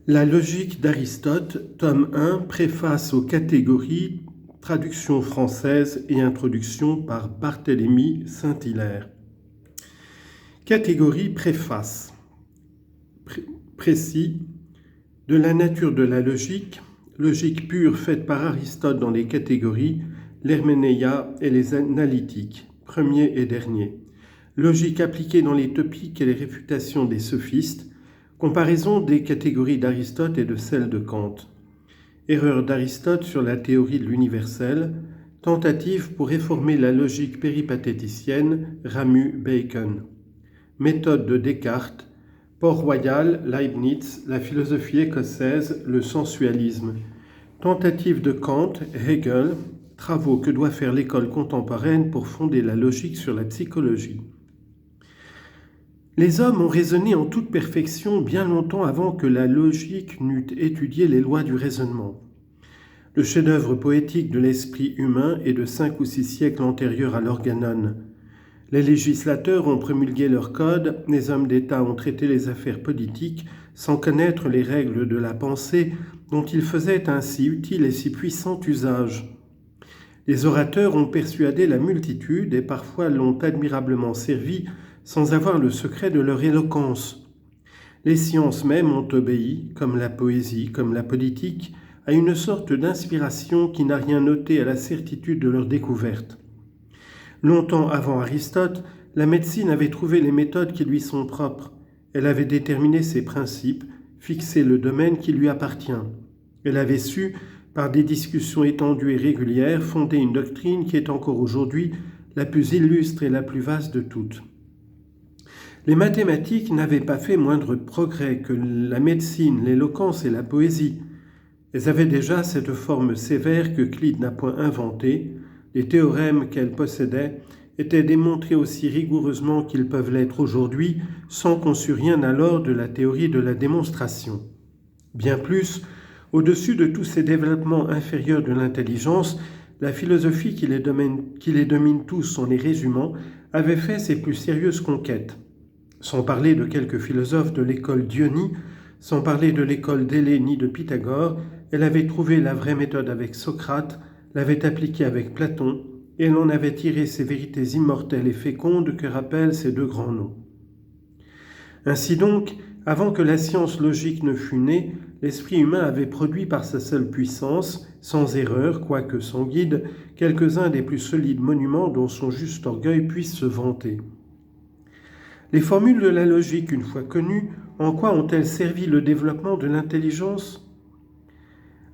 La logique d'Aristote, tome 1, préface aux catégories, traduction française et introduction par Barthélemy Saint-Hilaire. Catégorie préface. Précis. De la nature de la logique, logique pure faite par Aristote dans les catégories, l'herménéia et les analytiques, premier et dernier. Logique appliquée dans les topiques et les réfutations des sophistes, comparaison des catégories d'Aristote et de celles de Kant. Erreur d'Aristote sur la théorie de l'universel. Tentative pour réformer la logique péripatéticienne. Ramu-Bacon. Méthode de Descartes. Port-Royal, Leibniz, la philosophie écossaise, le sensualisme. Tentative de Kant, Hegel. Travaux que doit faire l'école contemporaine pour fonder la logique sur la psychologie. Les hommes ont raisonné en toute perfection bien longtemps avant que la logique n'eût étudié les lois du raisonnement. Le chef-d'œuvre poétique de l'esprit humain est de 5 ou 6 siècles antérieur à l'Organon. Les législateurs ont promulgué leurs codes, les hommes d'État ont traité les affaires politiques sans connaître les règles de la pensée dont ils faisaient un si utile et si puissant usage. Les orateurs ont persuadé la multitude et parfois l'ont admirablement servi sans avoir le secret de leur éloquence. Les sciences même ont obéi, comme la poésie, comme la politique, à une sorte d'inspiration qui n'a rien ôté à la certitude de leur découverte. Longtemps avant Aristote, la médecine avait trouvé les méthodes qui lui sont propres. Elle avait déterminé ses principes, fixé le domaine qui lui appartient. Elle avait su, par des discussions étendues et régulières, fonder une doctrine qui est encore aujourd'hui la plus illustre et la plus vaste de toutes. Les mathématiques n'avaient pas fait moindre progrès que la médecine, l'éloquence et la poésie. Elles avaient déjà cette forme sévère que Euclide n'a point inventée. Les théorèmes qu'elles possédaient étaient démontrés aussi rigoureusement qu'ils peuvent l'être aujourd'hui, sans qu'on sût rien alors de la théorie de la démonstration. Bien plus, au-dessus de tous ces développements inférieurs de l'intelligence, la philosophie qui les domine tous en les résumant avait fait ses plus sérieuses conquêtes. Sans parler de quelques philosophes de l'école d'Ionie, sans parler de l'école d'Élée ni de Pythagore, elle avait trouvé la vraie méthode avec Socrate, l'avait appliquée avec Platon, et elle en avait tiré ces vérités immortelles et fécondes que rappellent ces deux grands noms. Ainsi donc, avant que la science logique ne fût née, l'esprit humain avait produit par sa seule puissance, sans erreur, quoique sans guide, quelques-uns des plus solides monuments dont son juste orgueil puisse se vanter. Les formules de la logique, une fois connues, en quoi ont-elles servi le développement de l'intelligence ?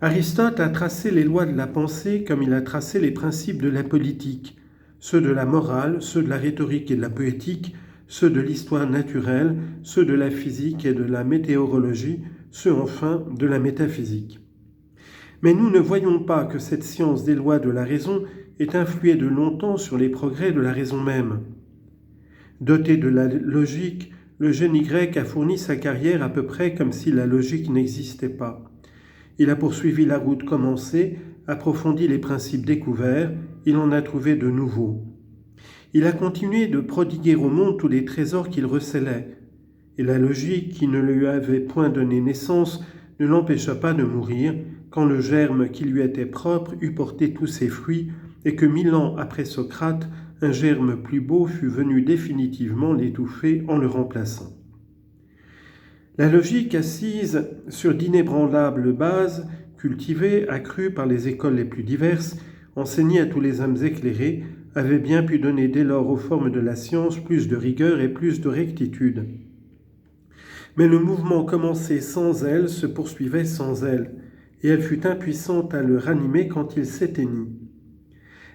Aristote a tracé les lois de la pensée comme il a tracé les principes de la politique, ceux de la morale, ceux de la rhétorique et de la poétique, ceux de l'histoire naturelle, ceux de la physique et de la météorologie, ceux enfin de la métaphysique. Mais nous ne voyons pas que cette science des lois de la raison ait influé de longtemps sur les progrès de la raison même. Doté de la logique, le génie grec a fourni sa carrière à peu près comme si la logique n'existait pas. Il a poursuivi la route commencée, approfondi les principes découverts, il en a trouvé de nouveaux. Il a continué de prodiguer au monde tous les trésors qu'il recélait, et la logique, qui ne lui avait point donné naissance, ne l'empêcha pas de mourir, quand le germe qui lui était propre eut porté tous ses fruits, et que 1000 ans après Socrate, un germe plus beau fut venu définitivement l'étouffer en le remplaçant. La logique assise sur d'inébranlables bases, cultivée, accrue par les écoles les plus diverses, enseignée à tous les hommes éclairés, avait bien pu donner dès lors aux formes de la science plus de rigueur et plus de rectitude. Mais le mouvement commencé sans elle se poursuivait sans elle, et elle fut impuissante à le ranimer quand il s'éteignit.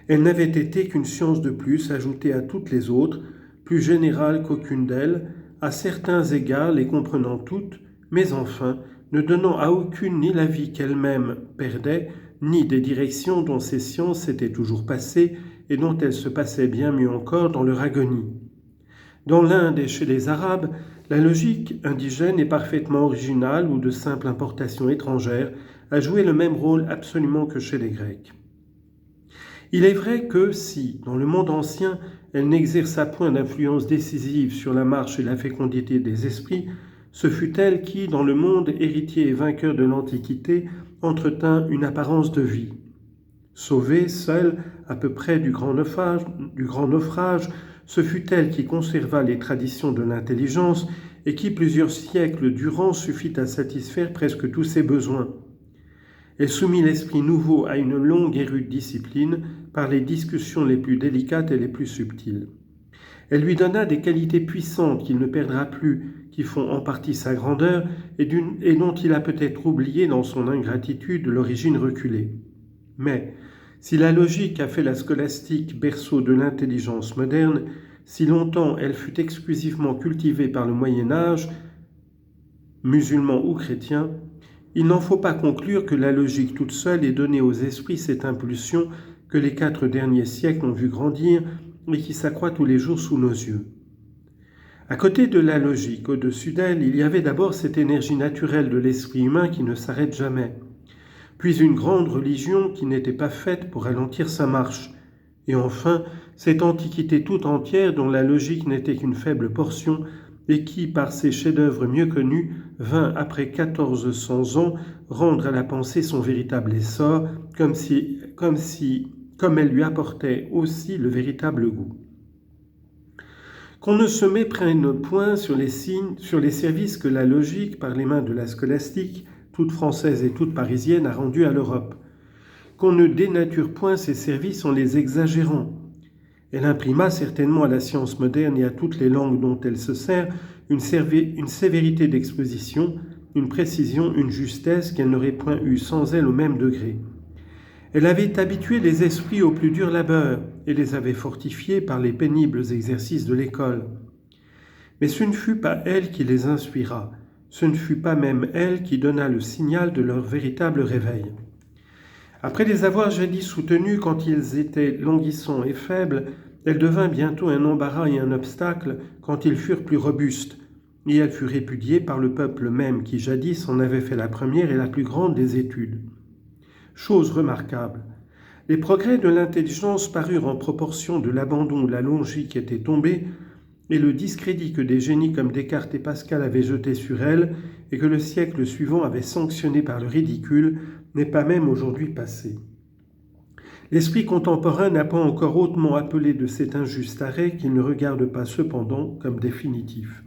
Elle n'avait été qu'une science de plus ajoutée à toutes les autres, plus générale qu'aucune d'elles, à certains égards les comprenant toutes, mais enfin ne donnant à aucune ni l'avis qu'elle-même perdait, ni des directions dont ces sciences s'étaient toujours passées et dont elles se passaient bien mieux encore dans leur agonie. Dans l'Inde et chez les Arabes, la logique indigène et parfaitement originale ou de simple importation étrangère a joué le même rôle absolument que chez les Grecs. Il est vrai que si, dans le monde ancien, elle n'exerça point d'influence décisive sur la marche et la fécondité des esprits, Ce fut elle qui, dans le monde héritier et vainqueur de l'Antiquité, entretint une apparence de vie. Sauvée, seule, à peu près du grand naufrage, ce fut elle qui conserva les traditions de l'intelligence et qui, plusieurs siècles durant, suffit à satisfaire presque tous ses besoins. Elle soumit l'esprit nouveau à une longue et rude discipline par les discussions les plus délicates et les plus subtiles. Elle lui donna des qualités puissantes qu'il ne perdra plus, qui font en partie sa grandeur et dont il a peut-être oublié dans son ingratitude l'origine reculée. Mais, si la logique a fait la scolastique berceau de l'intelligence moderne, si longtemps elle fut exclusivement cultivée par le Moyen-Âge, musulman ou chrétien, il n'en faut pas conclure que la logique toute seule ait donné aux esprits cette impulsion que les 4 derniers siècles ont vu grandir et qui s'accroît tous les jours sous nos yeux. À côté de la logique, au-dessus d'elle, il y avait d'abord cette énergie naturelle de l'esprit humain qui ne s'arrête jamais, puis une grande religion qui n'était pas faite pour ralentir sa marche, et enfin cette antiquité tout entière dont la logique n'était qu'une faible portion et qui, par ses chefs-d'œuvre mieux connus, vint, après 1400 ans, rendre à la pensée son véritable essor, comme elle lui apportait aussi le véritable goût. Qu'on ne se méprenne point sur les services que la logique, par les mains de la scolastique, toute française et toute parisienne, a rendus à l'Europe. Qu'on ne dénature point ces services en les exagérant. Elle imprima certainement à la science moderne et à toutes les langues dont elle se sert une sévérité d'exposition, une précision, une justesse qu'elle n'aurait point eue sans elle au même degré. Elle avait habitué les esprits au plus dur labeur et les avait fortifiés par les pénibles exercices de l'école. Mais ce ne fut pas elle qui les inspira, ce ne fut pas même elle qui donna le signal de leur véritable réveil. Après les avoir jadis soutenus quand ils étaient languissants et faibles, elle devint bientôt un embarras et un obstacle quand ils furent plus robustes, et elle fut répudiée par le peuple même qui jadis en avait fait la première et la plus grande des études. Chose remarquable, les progrès de l'intelligence parurent en proportion de l'abandon où la logique était tombée, et le discrédit que des génies comme Descartes et Pascal avaient jeté sur elle et que le siècle suivant avait sanctionné par le ridicule n'est pas même aujourd'hui passé. L'esprit contemporain n'a pas encore hautement appelé de cet injuste arrêt qu'il ne regarde pas cependant comme définitif.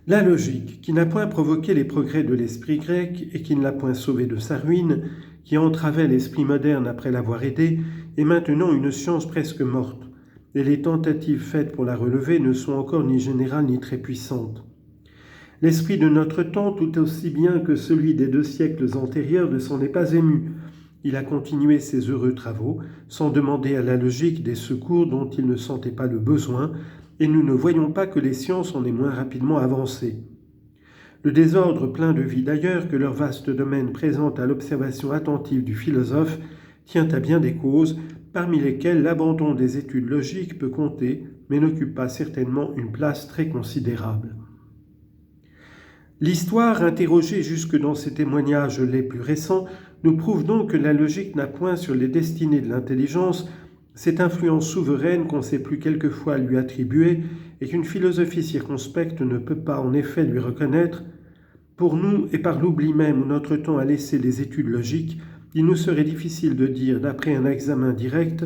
La logique, qui n'a point provoqué les progrès de l'esprit grec et qui ne l'a point sauvé de sa ruine, qui entravait l'esprit moderne après l'avoir aidé, est maintenant une science presque morte, et les tentatives faites pour la relever ne sont encore ni générales ni très puissantes. L'esprit de notre temps, tout aussi bien que celui des 2 siècles antérieurs, ne s'en est pas ému. Il a continué ses heureux travaux, sans demander à la logique des secours dont il ne sentait pas le besoin, et nous ne voyons pas que les sciences en aient moins rapidement avancé. Le désordre plein de vie d'ailleurs que leur vaste domaine présente à l'observation attentive du philosophe tient à bien des causes, parmi lesquelles l'abandon des études logiques peut compter, mais n'occupe pas certainement une place très considérable. L'histoire, interrogée jusque dans ses témoignages les plus récents, nous prouve donc que la logique n'a point sur les destinées de l'intelligence cette influence souveraine qu'on sait plus quelquefois lui attribuer et qu'une philosophie circonspecte ne peut pas en effet lui reconnaître. Pour nous, et par l'oubli même où notre temps a laissé les études logiques, il nous serait difficile de dire, d'après un examen direct,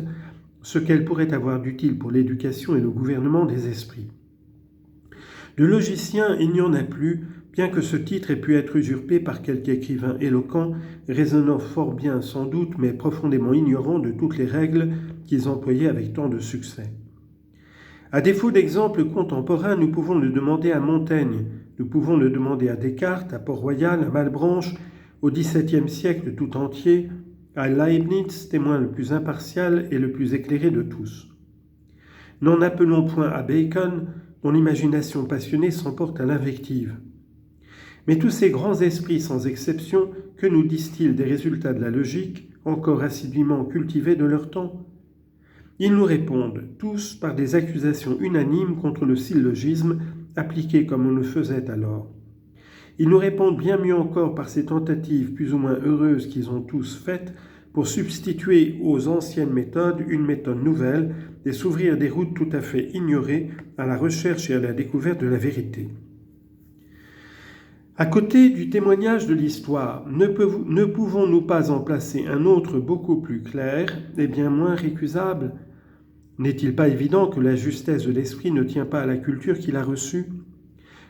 ce qu'elles pourraient avoir d'utile pour l'éducation et le gouvernement des esprits. De logicien, il n'y en a plus, bien que ce titre ait pu être usurpé par quelque écrivain éloquent, raisonnant fort bien sans doute, mais profondément ignorant de toutes les règles qu'ils employaient avec tant de succès. À défaut d'exemples contemporains, nous pouvons le demander à Montaigne, nous pouvons le demander à Descartes, à Port-Royal, à Malebranche, au XVIIe siècle tout entier, à Leibniz, témoin le plus impartial et le plus éclairé de tous. N'en appelons point à Bacon, dont l'imagination passionnée s'emporte à l'invective. Mais tous ces grands esprits, sans exception, que nous disent-ils des résultats de la logique, encore assidûment cultivés de leur temps ? Ils nous répondent, tous, par des accusations unanimes contre le syllogisme, appliqué comme on le faisait alors. Ils nous répondent bien mieux encore par ces tentatives plus ou moins heureuses qu'ils ont tous faites pour substituer aux anciennes méthodes une méthode nouvelle et s'ouvrir des routes tout à fait ignorées à la recherche et à la découverte de la vérité. À côté du témoignage de l'histoire, ne pouvons-nous pas en placer un autre beaucoup plus clair et bien moins récusable? N'est-il pas évident que la justesse de l'esprit ne tient pas à la culture qu'il a reçue?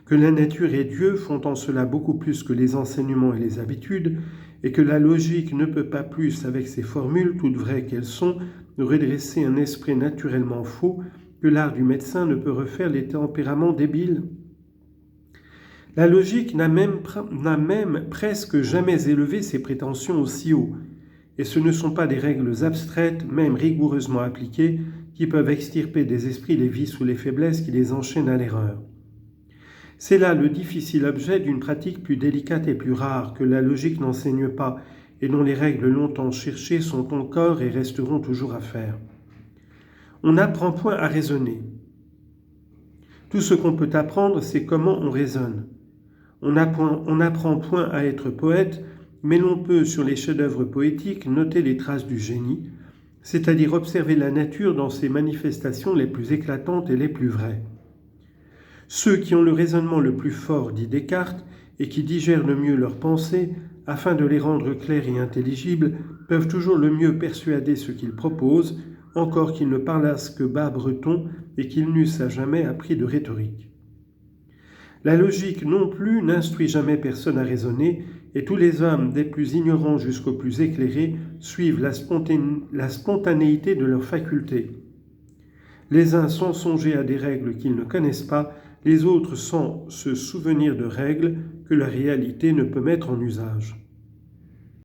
Que la nature et Dieu font en cela beaucoup plus que les enseignements et les habitudes, et que la logique ne peut pas plus, avec ses formules, toutes vraies qu'elles sont, redresser un esprit naturellement faux, que l'art du médecin ne peut refaire les tempéraments débiles? La logique n'a même presque jamais élevé ses prétentions aussi haut, et ce ne sont pas des règles abstraites, même rigoureusement appliquées, qui peuvent extirper des esprits les vices ou les faiblesses qui les enchaînent à l'erreur. C'est là le difficile objet d'une pratique plus délicate et plus rare que la logique n'enseigne pas et dont les règles longtemps cherchées sont encore et resteront toujours à faire. On n'apprend point à raisonner. Tout ce qu'on peut apprendre, c'est comment on raisonne. On n'apprend point à être poète, mais l'on peut, sur les chefs-d'œuvre poétiques, noter les traces du génie, c'est-à-dire observer la nature dans ses manifestations les plus éclatantes et les plus vraies. Ceux qui ont le raisonnement le plus fort, dit Descartes, et qui digèrent le mieux leurs pensées, afin de les rendre claires et intelligibles, peuvent toujours le mieux persuader ce qu'ils proposent, encore qu'ils ne parlassent que bas breton et qu'ils n'eussent à jamais appris de rhétorique. La logique non plus n'instruit jamais personne à raisonner, et tous les hommes, des plus ignorants jusqu'aux plus éclairés, suivent la spontanéité de leurs facultés. Les uns sans songer à des règles qu'ils ne connaissent pas, les autres sans se souvenir de règles que la réalité ne peut mettre en usage.